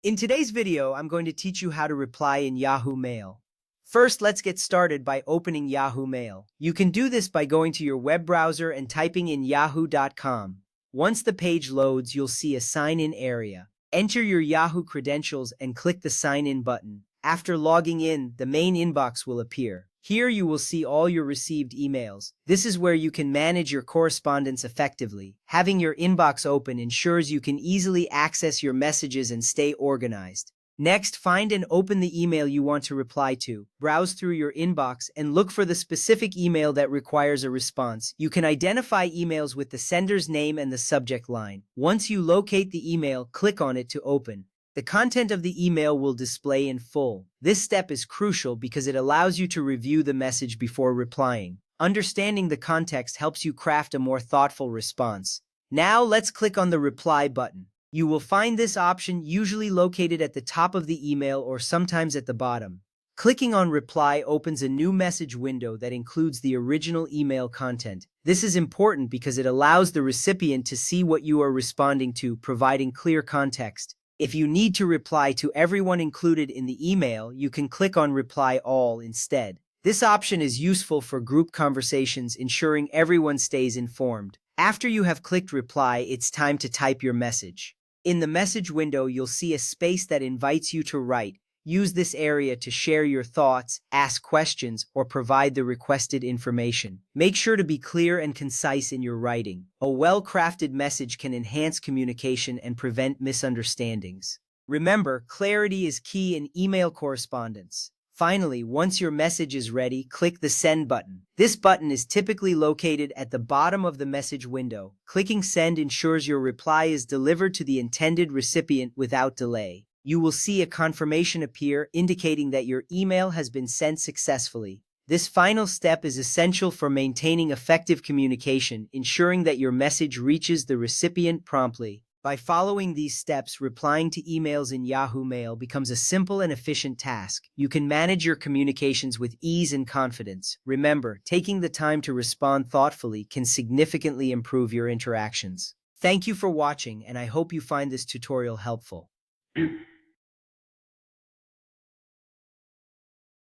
In today's video, I'm going to teach you how to reply in Yahoo Mail. First, let's get started by opening Yahoo Mail. You can do this by going to your web browser and typing in yahoo.com. Once the page loads, you'll see a sign-in area. Enter your Yahoo credentials and click the Sign In button. After logging in, the main inbox will appear. Here you will see all your received emails. This is where you can manage your correspondence effectively. Having your inbox open ensures you can easily access your messages and stay organized. Next, find and open the email you want to reply to. Browse through your inbox and look for the specific email that requires a response. You can identify emails with the sender's name and the subject line. Once you locate the email, click on it to open. The content of the email will display in full. This step is crucial because it allows you to review the message before replying. Understanding the context helps you craft a more thoughtful response. Now let's click on the Reply button. You will find this option usually located at the top of the email or sometimes at the bottom. Clicking on Reply opens a new message window that includes the original email content. This is important because it allows the recipient to see what you are responding to, providing clear context. If you need to reply to everyone included in the email, you can click on Reply All instead. This option is useful for group conversations, ensuring everyone stays informed. After you have clicked Reply, it's time to type your message. In the message window, you'll see a space that invites you to write. Use this area to share your thoughts, ask questions, or provide the requested information. Make sure to be clear and concise in your writing. A well-crafted message can enhance communication and prevent misunderstandings. Remember, clarity is key in email correspondence. Finally, once your message is ready, click the Send button. This button is typically located at the bottom of the message window. Clicking Send ensures your reply is delivered to the intended recipient without delay. You will see a confirmation appear indicating that your email has been sent successfully. This final step is essential for maintaining effective communication, ensuring that your message reaches the recipient promptly. By following these steps, replying to emails in Yahoo Mail becomes a simple and efficient task. You can manage your communications with ease and confidence. Remember, taking the time to respond thoughtfully can significantly improve your interactions. Thank you for watching, and I hope you find this tutorial helpful.